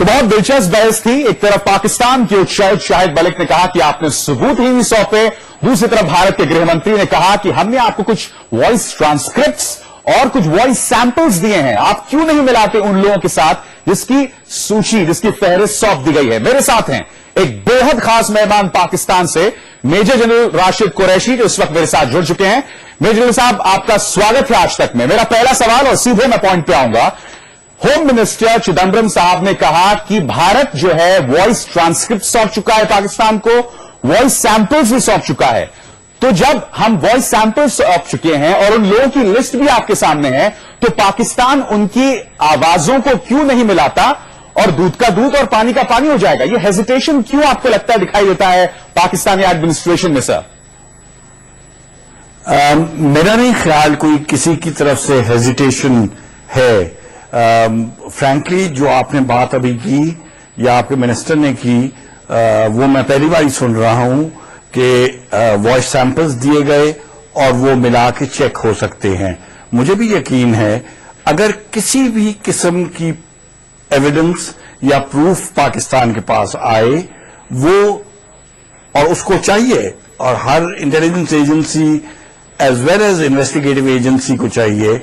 तो बहुत दिलचस्प बहस थी। एक तरफ पाकिस्तान के उच्चायुक्त शाहिद मलिक ने कहा कि आपने सबूत ही नहीं सौंपे, दूसरी तरफ भारत के गृह मंत्री ने कहा कि हमने आपको कुछ वॉइस ट्रांसक्रिप्ट्स और कुछ वॉइस सैंपल्स दिए हैं, आप क्यों नहीं मिलाते उन लोगों के साथ जिसकी सूची, जिसकी फहरिस्त सौंप दी गई है। मेरे साथ हैं एक बेहद खास मेहमान पाकिस्तान से, मेजर जनरल राशिद कुरैशी, जो इस वक्त मेरे साथ जुड़ चुके हैं। मेजर जनरल साहब, आपका स्वागत है आज तक में। मेरा पहला सवाल, और सीधे मैं पॉइंट पे आऊंगा, होम मिनिस्टर चिदम्बरम साहब ने कहा कि भारत जो है वॉइस ट्रांसक्रिप्ट सौंप चुका है पाकिस्तान को, वॉइस सैंपल्स भी सौंप चुका है। तो जब हम वॉइस सैंपल्स सौंप चुके हैं और उन लोगों की लिस्ट भी आपके सामने है, तो पाकिस्तान उनकी आवाजों को क्यों नहीं मिलाता और दूध का दूध और पानी का पानी हो जाएगा? ये हेजिटेशन क्यों आपको लगता है दिखाई देता है पाकिस्तानी एडमिनिस्ट्रेशन में? सर, मेरा नहीं ख्याल कोई किसी की तरफ से हेजिटेशन है। फ्रैंकली जो आपने बात अभी की या आपके मिनिस्टर ने की, वो मैं पहली बार ही सुन रहा हूं कि वॉइस सैंपल्स दिए गए और वो मिला के चेक हो सकते हैं। मुझे भी यकीन है अगर किसी भी किस्म की एविडेंस या प्रूफ पाकिस्तान के पास आए, वो और उसको चाहिए, और हर intelligence agency as well as investigative agency को चाहिए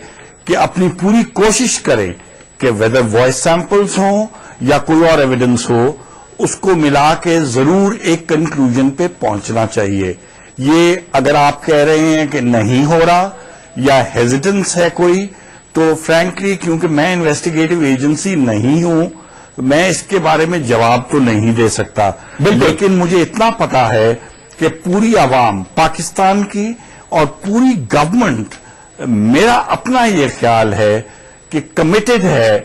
कि अपनी पूरी कोशिश करें कि वेदर वॉइस सैंपल्स हों या कोई और एविडेंस हो, उसको मिला के जरूर एक कंक्लूजन पे पहुंचना चाहिए। ये अगर आप कह रहे हैं कि नहीं हो रहा या हेजिटेंस है कोई, तो फ्रैंकली क्योंकि मैं इन्वेस्टिगेटिव एजेंसी नहीं हूं, मैं इसके बारे में जवाब तो नहीं दे सकता। लेकिन मुझे इतना पता है कि पूरी आवाम पाकिस्तान की और पूरी गवर्नमेंट, मेरा अपना ये ख्याल है कि कमिटेड है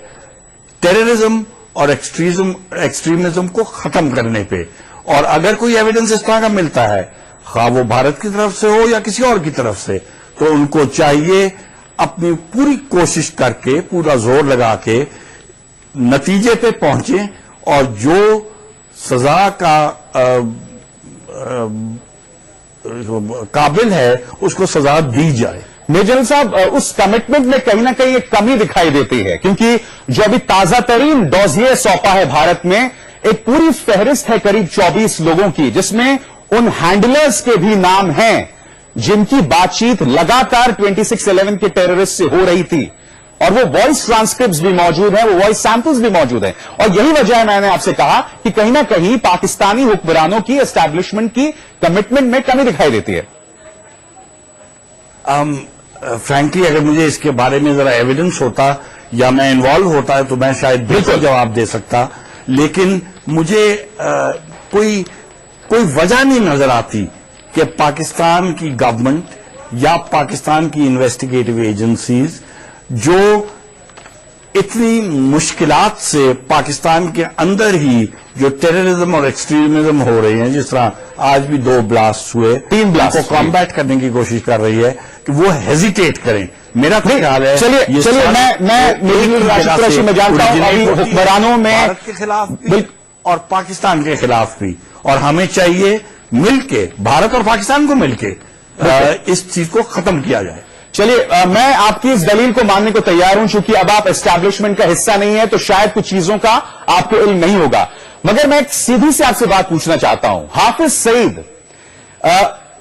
टेररिज्म और एक्सट्रीमिज्म को खत्म करने पे। और अगर कोई एविडेंस इस तरह का मिलता है, खा वो भारत की तरफ से हो या किसी और की तरफ से, तो उनको चाहिए अपनी पूरी कोशिश करके, पूरा जोर लगा के नतीजे पे पहुंचे और जो सजा का काबिल है उसको सजा दी जाए। मेजर साहब, उस कमिटमेंट में कहीं ना कहीं एक कमी दिखाई देती है, क्योंकि जो अभी ताजा तरीन डॉजिए सौंपा है भारत में, एक पूरी फहरिस्त है करीब 24 लोगों की, जिसमें उन हैंडलर्स के भी नाम हैं जिनकी बातचीत लगातार 26/11 के टेररिस्ट से हो रही थी, और वो वॉइस ट्रांसक्रिप्ट्स भी मौजूद हैं, वो वॉइस सैंपल्स भी मौजूद हैं। और यही वजह है मैंने आपसे कहा कि कहीं ना कहीं पाकिस्तानी हुक्मरानों की, एस्टैब्लिशमेंट की कमिटमेंट में कमी दिखाई देती है। फ्रैंकली अगर मुझे इसके बारे में जरा एविडेंस होता या मैं इन्वॉल्व होता है तो मैं शायद बिल्कुल जवाब दे सकता, लेकिन मुझे कोई वजह नहीं नजर आती कि पाकिस्तान की गवर्नमेंट या पाकिस्तान की इन्वेस्टिगेटिव एजेंसीज जो इतनी मुश्किलात से पाकिस्तान के अंदर ही जो टेररिज्म और एक्सट्रीमिज्म हो रही हैं, जिस तरह आज भी 2 ब्लास्ट हुए, 3 ब्लास्ट को कॉम्बैट करने की कोशिश कर रही है, कि वो हेजिटेट करें। मेरा ख्याल है चलिए मैं राशिद में जानता हूं अभी हुक्मरानों में भारत के खिलाफ भी और पाकिस्तान के खिलाफ भी, और हमें चाहिए मिलके, भारत और पाकिस्तान को मिलके इस चीज को खत्म किया जाए। चलिए, मैं आपकी इस दलील को मानने को तैयार हूं, चूंकि अब आप एस्टैब्लिशमेंट का हिस्सा नहीं है तो शायद कुछ चीजों का आपको इल्म नहीं होगा, मगर मैं एक सीधी से आपसे बात पूछना चाहता हूं। हाफिज सईद,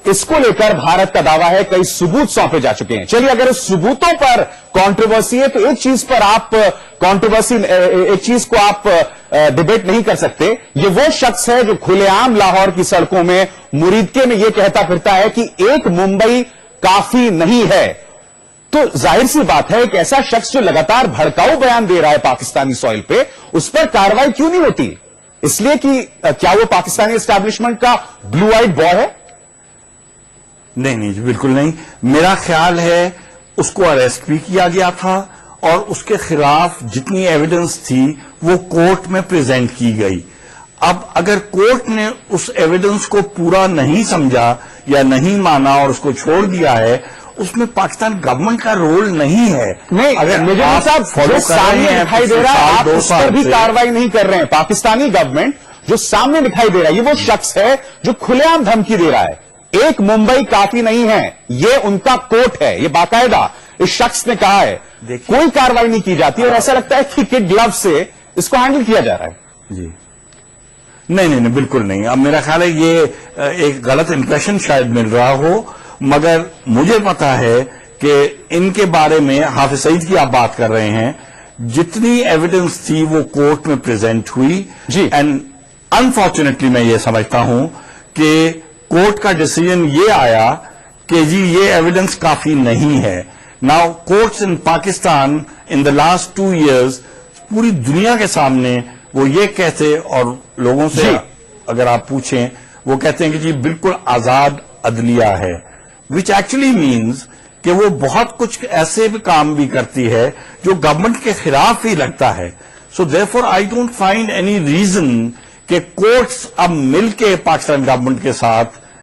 इसको लेकर भारत का दावा है कई सबूत सौंपे जा चुके हैं। चलिए, अगर उस सबूतों पर कंट्रोवर्सी है तो एक चीज पर आप एक चीज को आप डिबेट नहीं कर सकते। ये वो शख्स है जो खुलेआम लाहौर की सड़कों में, मुरीदके में, ये कहता फिरता है कि एक मुंबई काफी नहीं है। तो जाहिर सी बात है एक ऐसा शख्स जो लगातार भड़काऊ बयान दे रहा है पाकिस्तानी सॉइल पे, उस पर कार्रवाई क्यों नहीं होती? इसलिए कि क्या वो पाकिस्तानी एस्टैब्लिशमेंट का ब्लू आइड बॉय है? नहीं, बिल्कुल नहीं। मेरा ख्याल है उसको अरेस्ट भी किया गया था और उसके खिलाफ जितनी एविडेंस थी वो कोर्ट में प्रेजेंट की गई। अब अगर कोर्ट ने उस एविडेंस को पूरा नहीं समझा या नहीं माना और उसको छोड़ दिया है, उसमें पाकिस्तान गवर्नमेंट का रोल नहीं है। नहीं, अगर मेजर साहब फॉलो सामने दिखाई दे रहा है, आप उस पर भी कार्रवाई नहीं कर रहे हैं। पाकिस्तानी गवर्नमेंट जो सामने दिखाई दे रहा है, ये वो शख्स है जो खुलेआम धमकी दे रहा है, एक मुंबई काफी नहीं है, ये उनका कोर्ट है, ये बाकायदा इस शख्स ने कहा है। कोई कार्रवाई नहीं की जाती और ऐसा लगता है कि किड ग्लव से इसको हैंडल किया जा रहा है। جی نہیں بالکل نہیں. اب میرا خیال ہے یہ ایک غلط امپریشن شاید مل رہا ہو، مگر مجھے پتا ہے کہ ان کے بارے میں حافظ سعید کی آپ بات کر رہے ہیں، جتنی ایویڈنس تھی وہ کورٹ میں پریزنٹ ہوئی. جی. اینڈ انفارچونیٹلی میں یہ سمجھتا ہوں کہ کورٹ کا ڈیسیژن یہ آیا کہ جی یہ ایویڈنس کافی نہیں ہے. Now courts in Pakistan in the last 2 years پوری دنیا کے سامنے وہ یہ کہتے، اور لوگوں سے اگر آپ پوچھیں وہ کہتے ہیں کہ جی بالکل آزاد عدلیہ ہے، وچ ایکچولی مینز کہ وہ بہت کچھ ایسے بھی کام بھی کرتی ہے جو گورنمنٹ کے خلاف ہی لگتا ہے. So therefore I don't find any reason کہ کورٹس اب مل کے پاکستان گورنمنٹ کے ساتھ